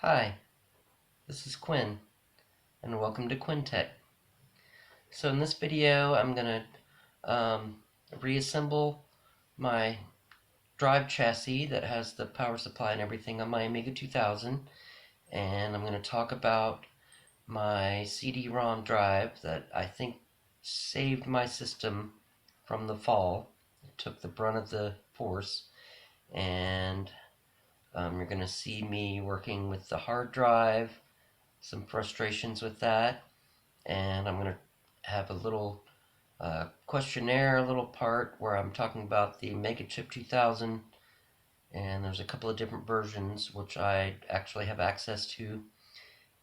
Hi, this is Quinn, and welcome to QuinTech. So in this video, I'm going to reassemble my drive chassis that has the power supply and everything on my Amiga 2000, and I'm going to talk about my CD-ROM drive that I think saved my system from the fall. It took the brunt of the force, and you're going to see me working with the hard drive, some frustrations with that, and I'm going to have a little questionnaire, a little part where I'm talking about the MegAChip 2000, and there's a couple of different versions which I actually have access to,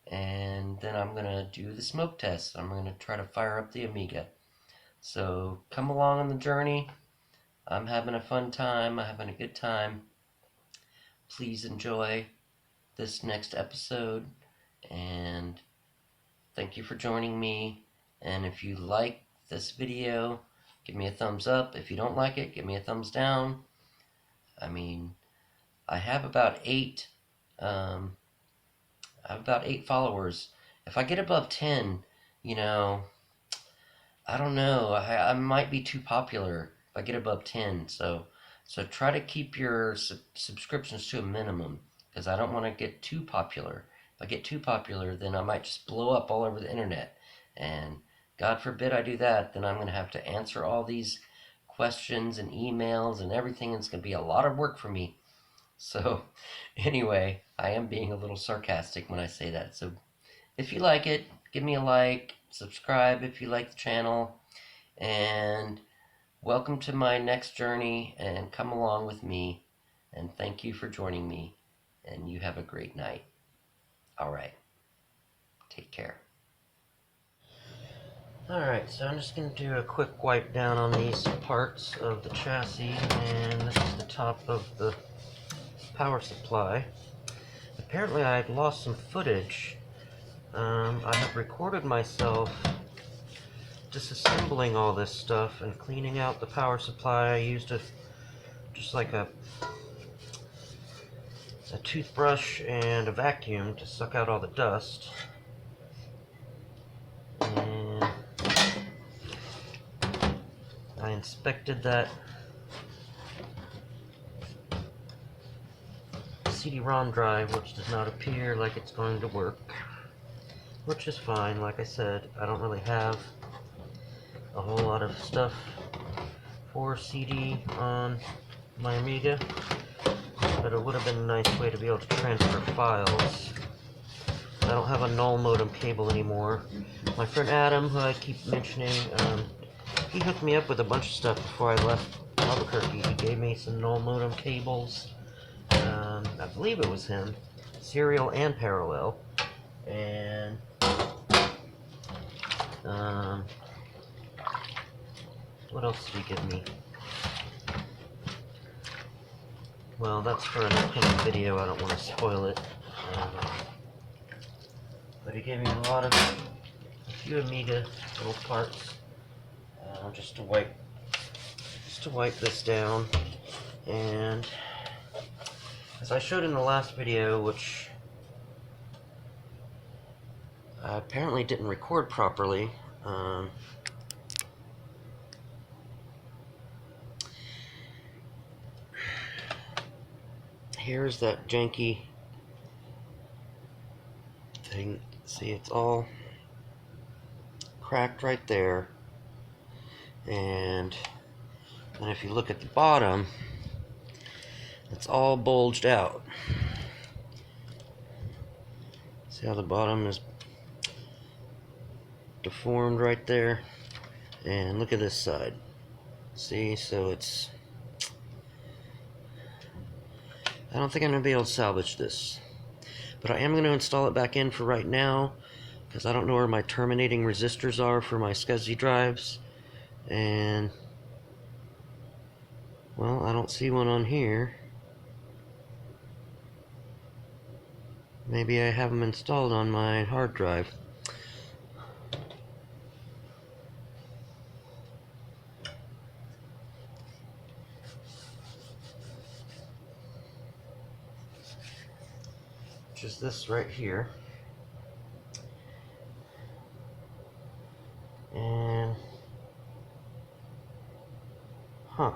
and then I'm going to do the smoke test. I'm going to try to fire up the Amiga. So come along on the journey. I'm having a fun time. I'm having a good time. Please enjoy this next episode, and thank you for joining me. And if you like this video, give me a thumbs up. If you don't like it, give me a thumbs down. I mean, I have about um, I have about 8 followers. If I get above 10, you know, I don't know. I might be too popular if I get above 10. So try to keep your subscriptions to a minimum, because I don't want to get too popular. If I get too popular, then I might just blow up all over the internet. And God forbid I do that, then I'm going to have to answer all these questions and emails and everything. It's going to be a lot of work for me. So anyway, I am being a little sarcastic when I say that. So if you like it, give me a like, subscribe if you like the channel, and welcome to my next journey, and come along with me, and thank you for joining me, and you have a great night. Alright, take care. Alright, so I'm just going to do a quick wipe down on these parts of the chassis, and this is the top of the power supply. Apparently I had lost some footage. I have recorded myself disassembling all this stuff and cleaning out the power supply. I used just like a toothbrush and a vacuum to suck out all the dust. And I inspected that CD-ROM drive, which does not appear like it's going to work, which is fine. Like I said, I don't really have a whole lot of stuff for CD on my Amiga, but it would have been a nice way to be able to transfer files. I don't have a null modem cable anymore. My friend Adam, who I keep mentioning, he hooked me up with a bunch of stuff before I left Albuquerque. He gave me some null modem cables. I believe it was him. Serial and parallel. And what else did he give me? Well, that's for an upcoming video. I don't want to spoil it. But he gave me a few Amiga little parts, just to wipe this down. And as I showed in the last video, which I apparently didn't record properly, here's that janky thing. See, it's all cracked right there, and if you look at the bottom, it's all bulged out. See how the bottom is deformed right there? And look at this side. See, so it's... I don't think I'm going to be able to salvage this. But I am going to install it back in for right now, because I don't know where my terminating resistors are for my SCSI drives. And, well, I don't see one on here. Maybe I have them installed on my hard drive. which is this right here. And I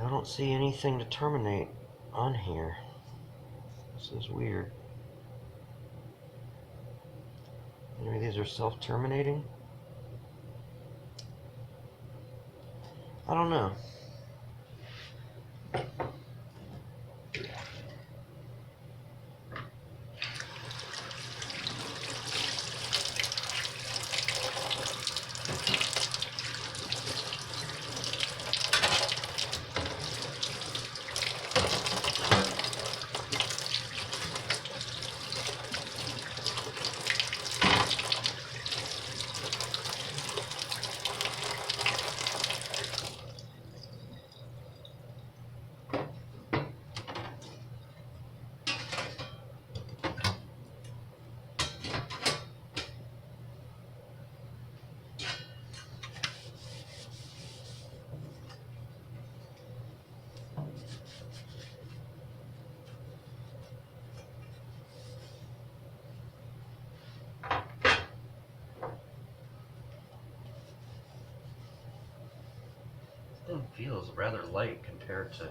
don't see anything to terminate on here. This is weird. Maybe these are self-terminating? I don't know. Thing feels rather light compared to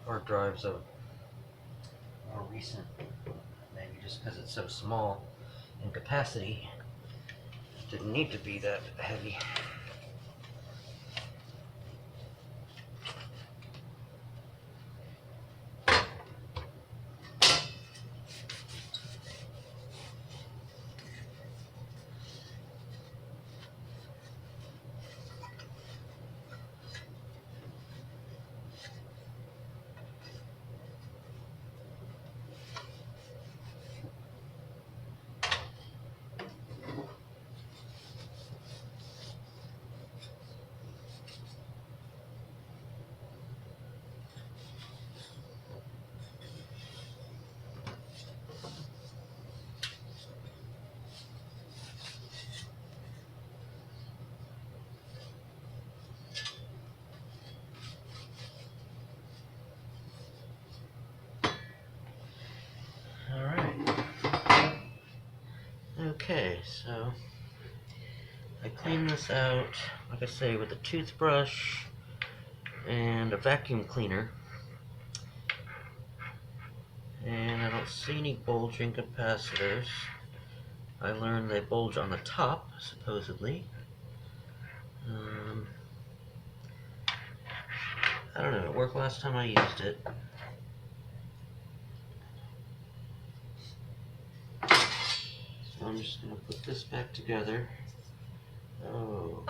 hard drives of more recent, maybe just because it's so small in capacity. It didn't need to be that heavy. Okay, so I clean this out, like I say, with a toothbrush and a vacuum cleaner. And I don't see any bulging capacitors. I learned they bulge on the top, supposedly. I don't know, it worked last time I used it. So I'm just going to put this back together. Oh,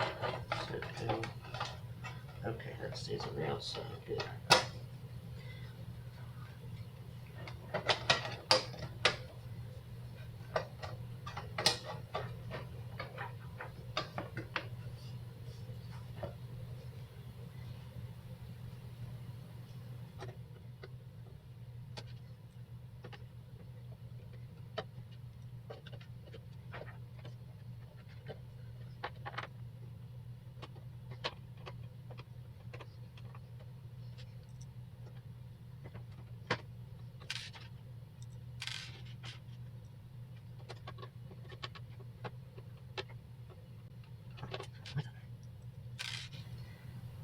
okay, that stays on the outside. Good.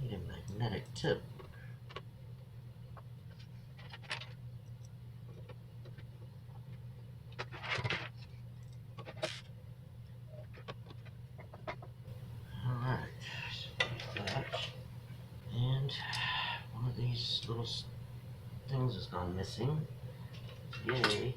Need a magnetic tip. Alright, so that. And one of these little things has gone missing. Yay.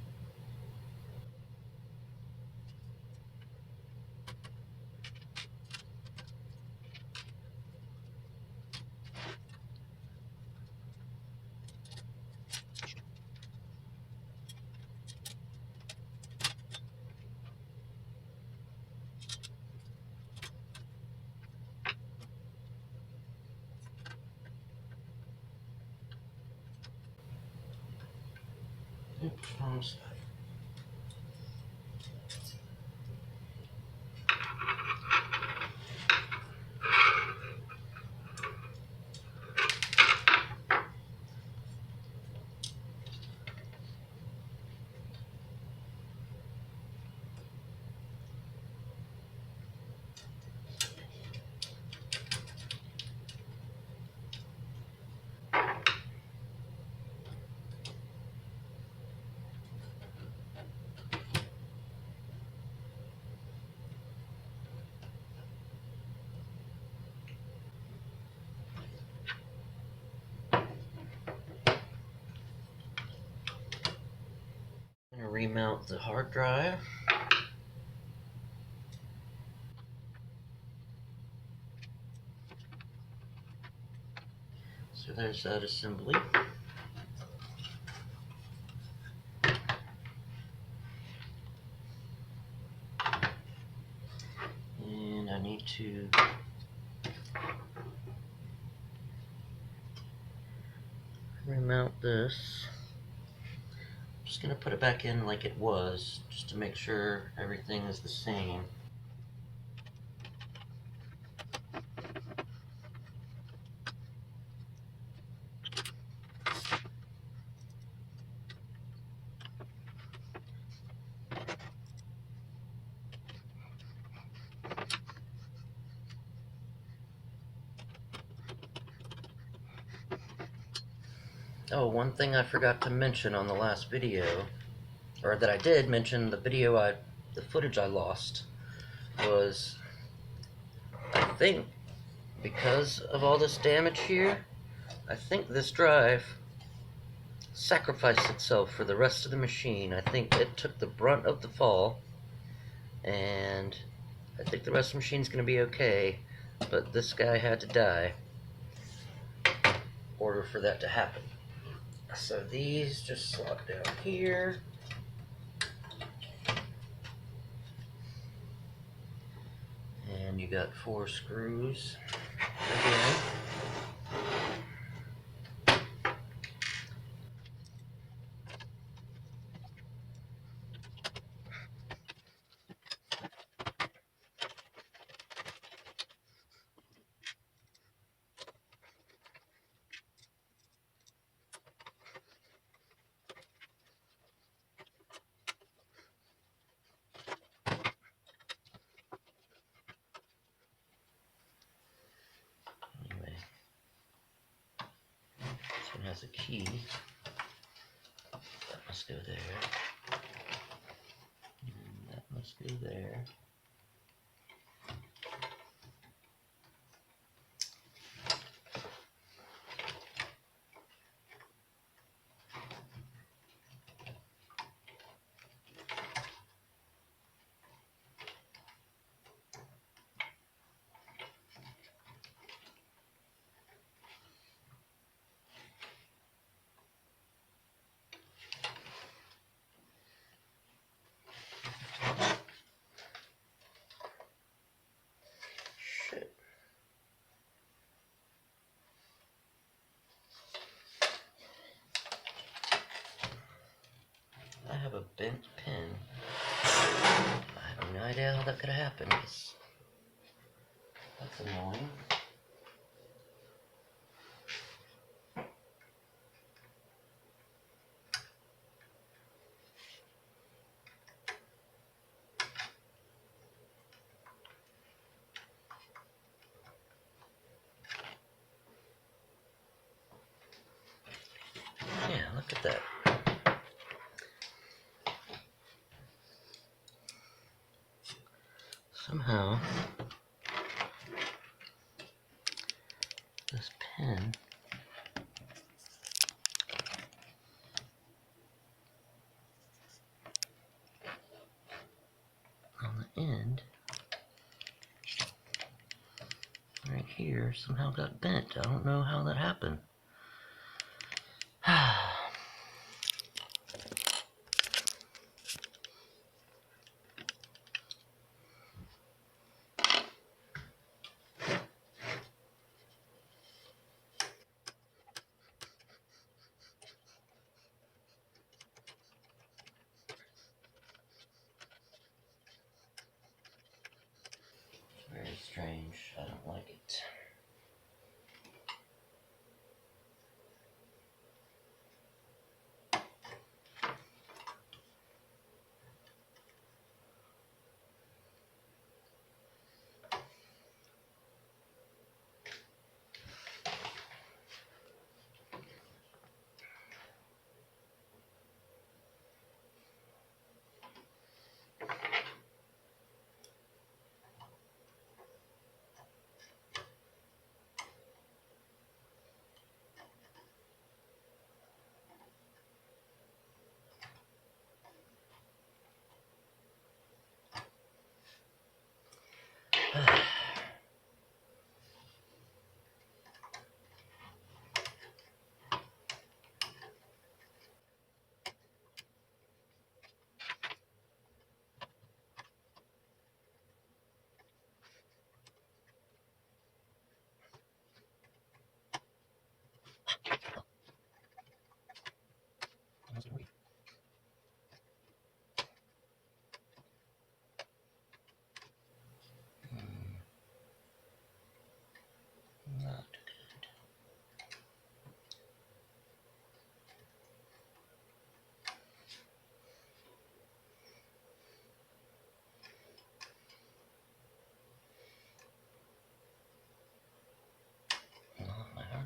Oops, remount the hard drive. So there's that assembly. And I need to remount this. I'm just going to put it back in like it was, just to make sure everything is the same. Oh, one thing I forgot to mention on the last video, or that I did mention, the footage I lost, was, I think, because of all this damage here, I think this drive sacrificed itself for the rest of the machine. I think it took the brunt of the fall, and I think the rest of the machine's going to be okay, but this guy had to die in order for that to happen. So these just slot down here. And you got 4 screws again. Anyway, this one has a key. That must go there. And that must go there. Shit. I have a bent pin. I have no idea how that could have happened. That's annoying. Yeah, look at that. Somehow, this pin on the end, right here, somehow got bent. I don't know how that happened. Very strange. I don't like it.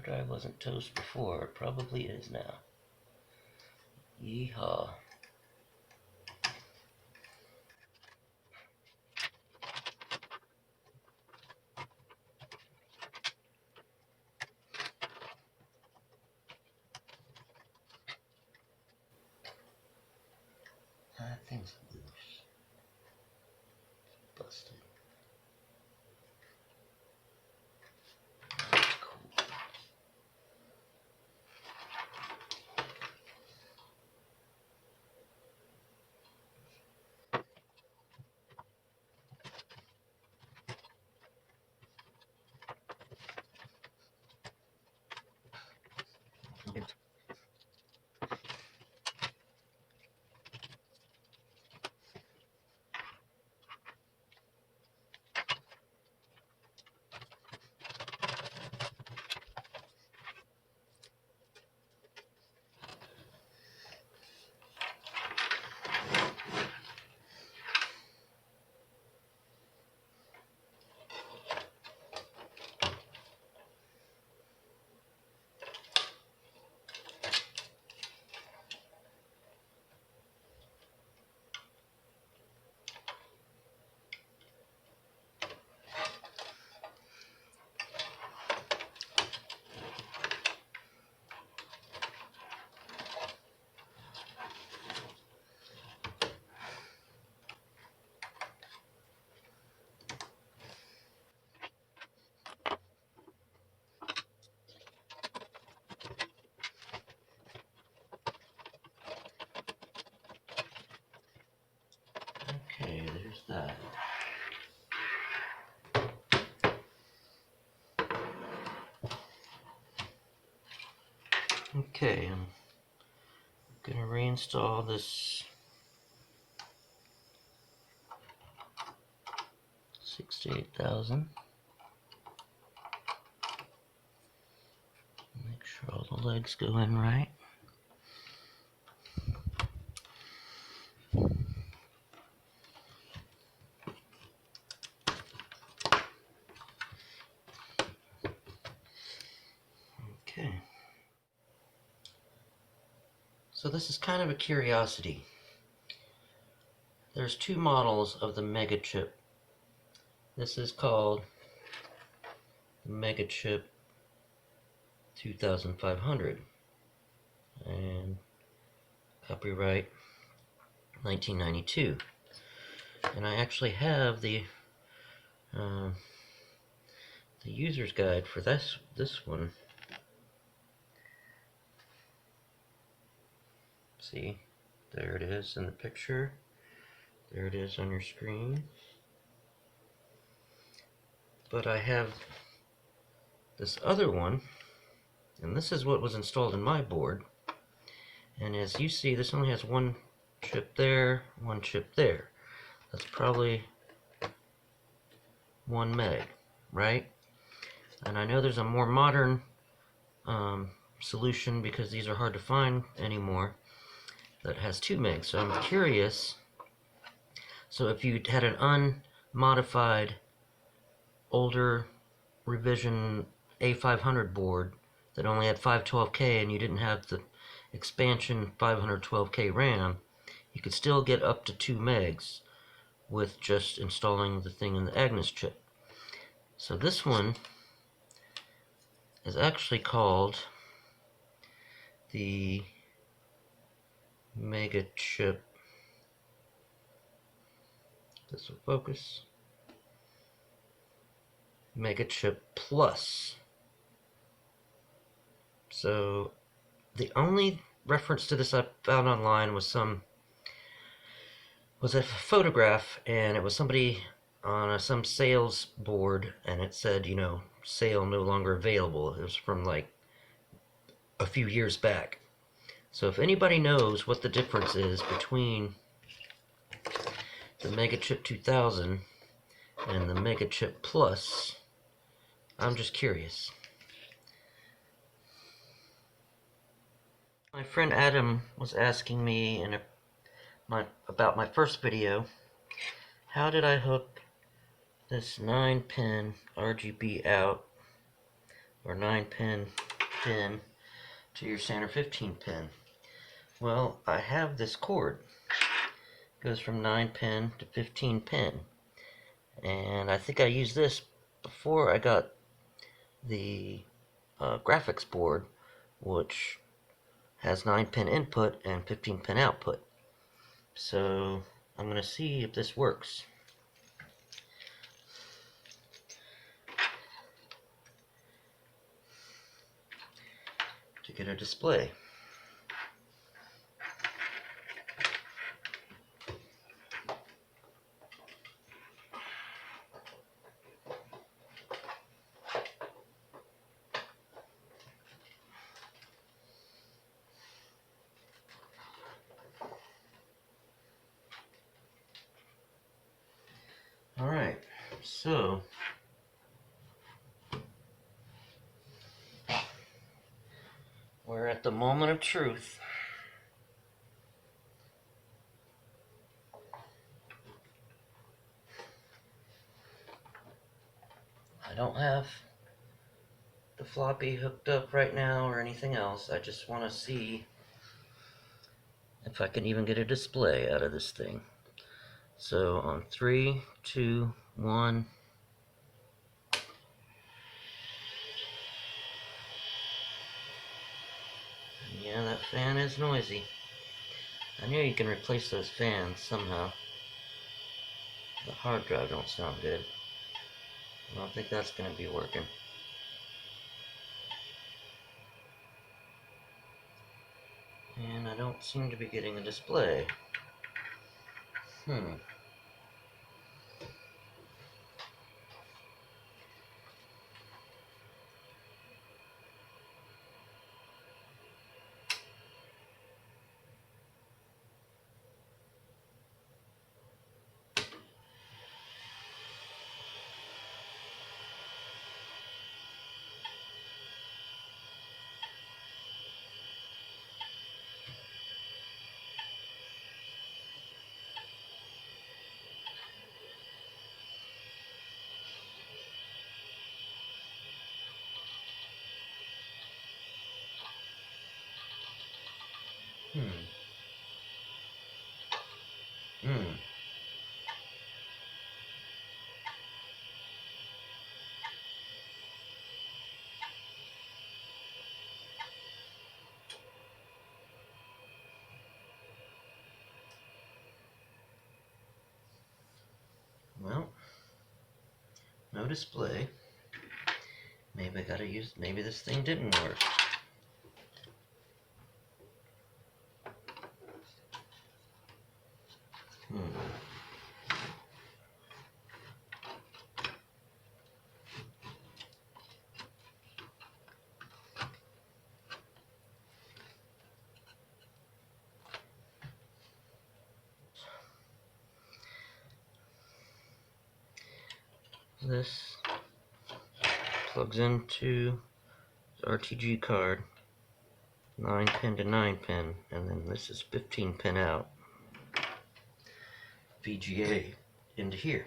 drive wasn't toast before. It probably is now. Yeehaw. That thing's loose. Busted. That's cool. Okay, there's that. Okay, I'm gonna reinstall this 68,000. Make sure all the legs go in right. Okay. So this is kind of a curiosity. There's two models of the MegAChip. This is called the MegAChip 2500 and copyright 1992. And I actually have the user's guide for this one. See, there it is in the picture. There it is on your screen. But I have this other one, and this is what was installed in my board. And as you see, this only has one chip there, one chip there. That's probably 1 meg, right? And I know there's a more modern solution, because these are hard to find anymore, that has 2 megs. So I'm curious, so if you had an unmodified older revision A500 board that only had 512K and you didn't have the expansion 512K RAM, you could still get up to 2 megs with just installing the thing in the Agnes chip. So this one is actually called the MegAChip. This will focus. MegAChip Plus. So the only reference to this I found online was a photograph, and it was somebody on some sales board, and it said, you know, sale no longer available. It was from like a few years back. So if anybody knows what the difference is between the MegAChip 2000 and the MegAChip Plus, I'm just curious. My friend Adam was asking me about my first video, how did I hook this 9-pin RGB out, or 9-pin pin to your center 15 pin. Well, I have this cord. It goes from 9 pin to 15 pin. And I think I used this before I got the graphics board, which has 9 pin input and 15 pin output. So I'm going to see if this works. To get a display. Alright, so we're at the moment of truth. I don't have the floppy hooked up right now or anything else. I just want to see if I can even get a display out of this thing. So on 3, 2, 1. Yeah, that fan is noisy. I knew you can replace those fans somehow. The hard drive don't sound good. I don't think that's going to be working. And I don't seem to be getting a display. Well, no display. Maybe I gotta use, maybe this thing didn't work. This plugs into the RTG card, 9 pin to 9 pin, and then this is 15 pin out, VGA into here.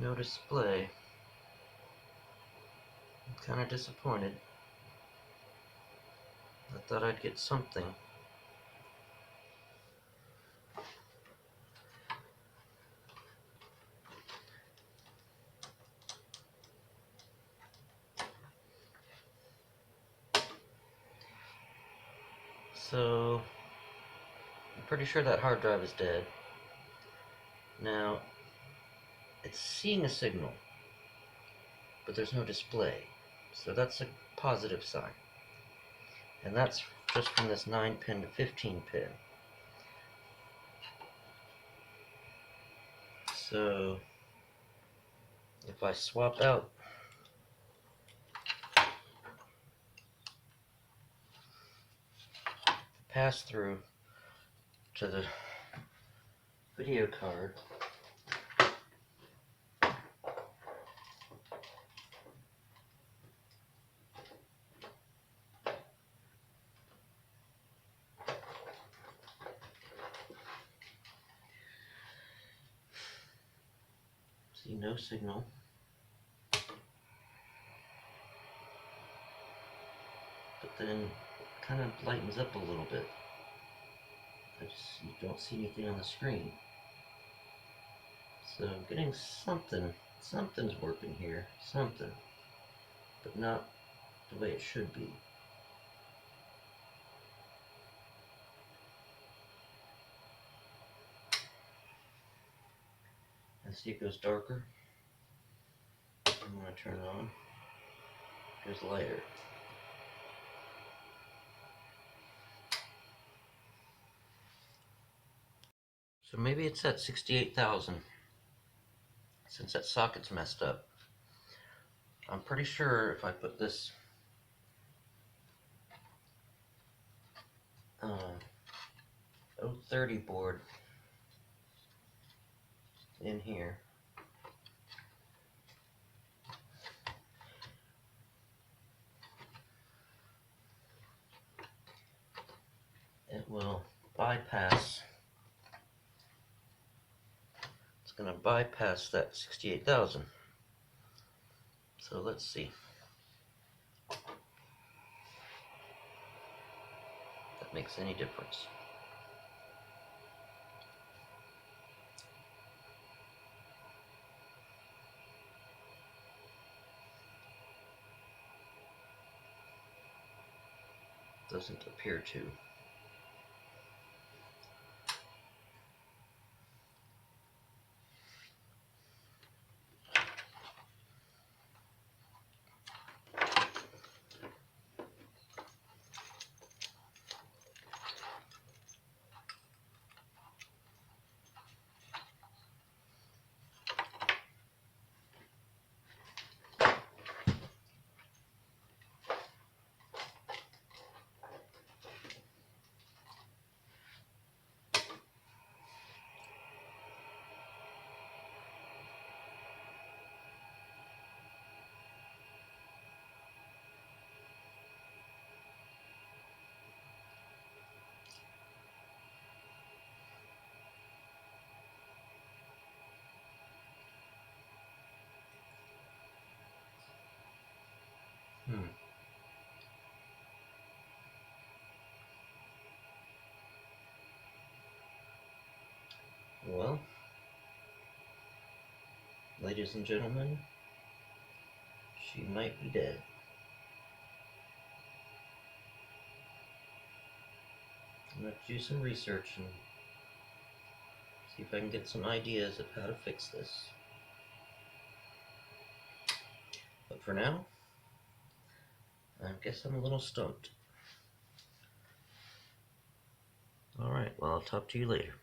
No display. I'm kind of disappointed. I thought I'd get something. So, I'm pretty sure that hard drive is dead. Now, it's seeing a signal, but there's no display. So that's a positive sign. And that's just from this 9 pin to 15 pin. So, if I swap out pass-through to the video card. See, no signal. But then it kind of lightens up a little bit. You don't see anything on the screen. So I'm getting something's working here, but not the way it should be. And see, it goes darker. I'm going to turn it on. It goes lighter. So maybe it's at 68,000, since that socket's messed up. I'm pretty sure if I put this O30 board in here, it will bypass. It's going to bypass that 68,000. So let's see. If that makes any difference. Doesn't appear to. Well, ladies and gentlemen, she might be dead. I'm going to do some research and see if I can get some ideas of how to fix this. But for now, I guess I'm a little stumped. Alright, well, I'll talk to you later.